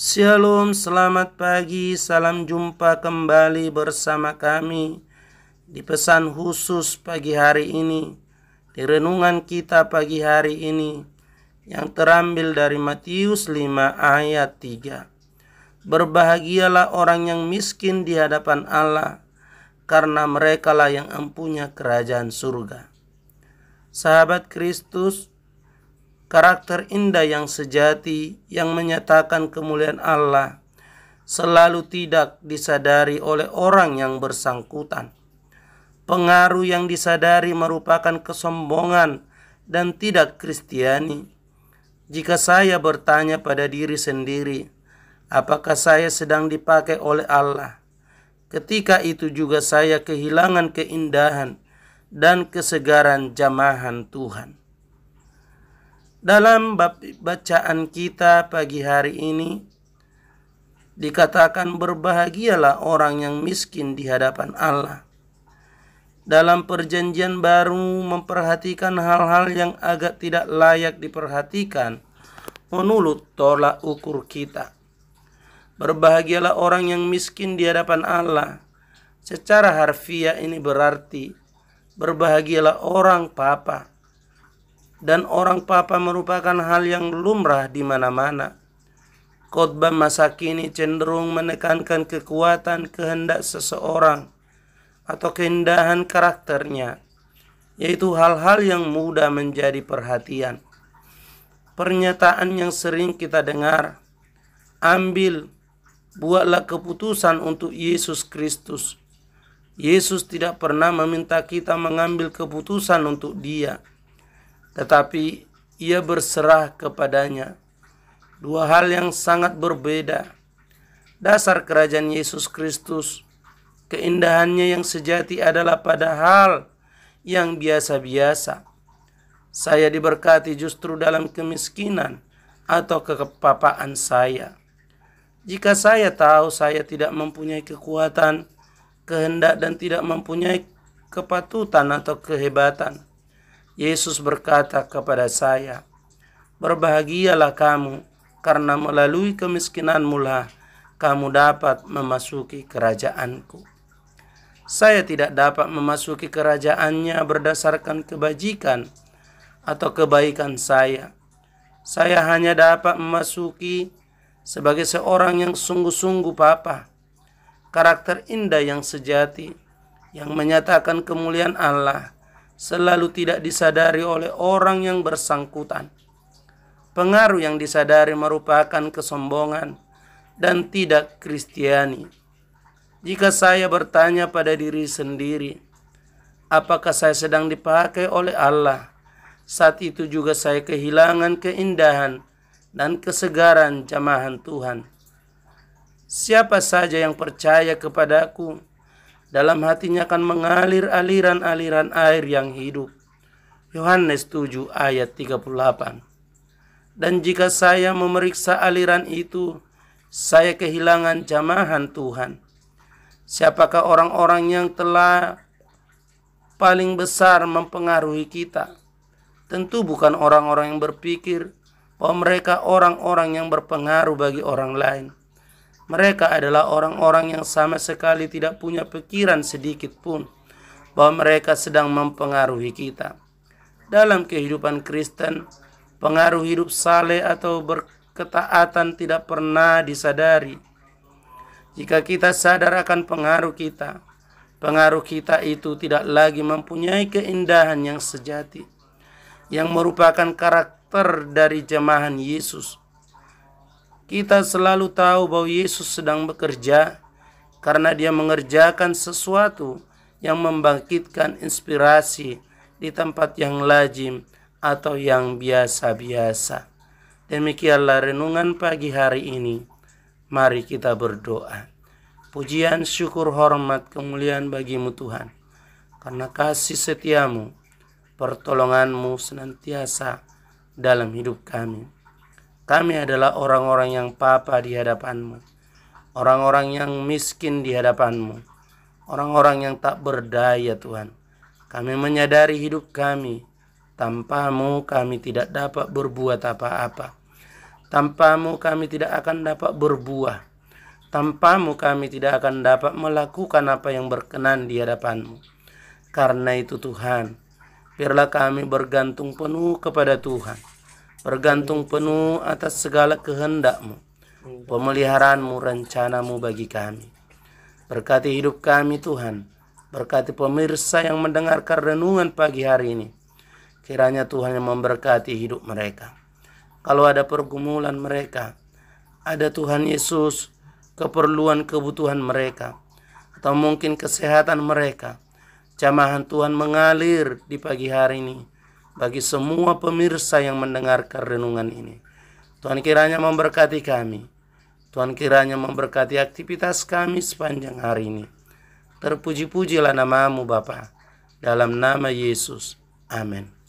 Shalom, selamat pagi, salam jumpa kembali bersama kami di pesan khusus pagi hari ini, di renungan kita pagi hari ini yang terambil dari Matius 5 ayat 3. Berbahagialah orang yang miskin di hadapan Allah, karena merekalah yang empunya kerajaan surga. Sahabat Kristus, karakter indah yang sejati yang menyatakan kemuliaan Allah selalu tidak disadari oleh orang yang bersangkutan. Pengaruh yang disadari merupakan kesombongan dan tidak Kristiani. Jika saya bertanya pada diri sendiri, apakah saya sedang dipakai oleh Allah? Ketika itu juga saya kehilangan keindahan dan kesegaran jamahan Tuhan. Dalam bacaan kita pagi hari ini dikatakan berbahagialah orang yang miskin di hadapan Allah. Dalam perjanjian baru memperhatikan hal-hal yang agak tidak layak diperhatikan menurut tolak ukur kita. Berbahagialah orang yang miskin di hadapan Allah. Secara harfiah ini berarti berbahagialah orang papa. Dan orang papa merupakan hal yang lumrah di mana-mana. Khotbah masa kini cenderung menekankan kekuatan kehendak seseorang atau keindahan karakternya, yaitu hal-hal yang mudah menjadi perhatian. Pernyataan yang sering kita dengar, buatlah keputusan untuk Yesus Kristus. Yesus tidak pernah meminta kita mengambil keputusan untuk Dia, tetapi ia berserah kepadanya. Dua hal yang sangat berbeda. Dasar kerajaan Yesus Kristus, keindahannya yang sejati adalah pada hal yang biasa-biasa. Saya diberkati justru dalam kemiskinan atau kekepapaan saya. Jika saya tahu saya tidak mempunyai kekuatan, kehendak dan tidak mempunyai kepatutan atau kehebatan, Yesus berkata kepada saya, berbahagialah kamu, karena melalui kemiskinanmu kamu dapat memasuki kerajaanku. Saya tidak dapat memasuki kerajaannya berdasarkan kebajikan atau kebaikan saya. Saya hanya dapat memasuki sebagai seorang yang sungguh-sungguh papa. Karakter indah yang sejati, yang menyatakan kemuliaan Allah, selalu tidak disadari oleh orang yang bersangkutan. Pengaruh yang disadari merupakan kesombongan dan tidak Kristiani. Jika saya bertanya pada diri sendiri, apakah saya sedang dipakai oleh Allah? Saat itu juga saya kehilangan keindahan dan kesegaran jamahan Tuhan. Siapa saja yang percaya kepadaku, dalam hatinya akan mengalir aliran-aliran air yang hidup. Yohanes 7 ayat 38. Dan jika saya memeriksa aliran itu, saya kehilangan jamahan Tuhan. Siapakah orang-orang yang telah paling besar mempengaruhi kita? Tentu bukan orang-orang yang berpikir bahwa mereka orang-orang yang berpengaruh bagi orang lain. Mereka adalah orang-orang yang sama sekali tidak punya pikiran sedikit pun bahwa mereka sedang mempengaruhi kita. Dalam kehidupan Kristen, pengaruh hidup saleh atau berketaatan tidak pernah disadari. Jika kita sadar akan pengaruh kita itu tidak lagi mempunyai keindahan yang sejati, yang merupakan karakter dari jamahan Yesus. Kita selalu tahu bahwa Yesus sedang bekerja karena Dia mengerjakan sesuatu yang membangkitkan inspirasi di tempat yang lazim atau yang biasa-biasa. Demikianlah renungan pagi hari ini. Mari kita berdoa. Pujian, syukur, hormat, kemuliaan bagimu Tuhan, karena kasih setiamu, pertolonganmu senantiasa dalam hidup kami. Kami adalah orang-orang yang papa di hadapanmu, orang-orang yang miskin di hadapanmu, orang-orang yang tak berdaya Tuhan. Kami menyadari hidup kami, tanpamu kami tidak dapat berbuat apa-apa. Tanpamu kami tidak akan dapat berbuah. Tanpamu kami tidak akan dapat melakukan apa yang berkenan di hadapan-Mu. Karena itu Tuhan, biarlah kami bergantung penuh kepada Tuhan. Bergantung penuh atas segala kehendak-Mu, pemeliharaan-Mu, rencana-Mu bagi kami. Berkati hidup kami Tuhan. Berkati pemirsa yang mendengarkan renungan pagi hari ini. Kiranya Tuhan yang memberkati hidup mereka. Kalau ada pergumulan mereka, ada Tuhan Yesus, keperluan kebutuhan mereka, atau mungkin kesehatan mereka, jamahan Tuhan mengalir di pagi hari ini bagi semua pemirsa yang mendengarkan renungan ini. Tuhan kiranya memberkati kami. Tuhan kiranya memberkati aktivitas kami sepanjang hari ini. Terpuji-pujilah nama-Mu Bapa, dalam nama Yesus. Amin.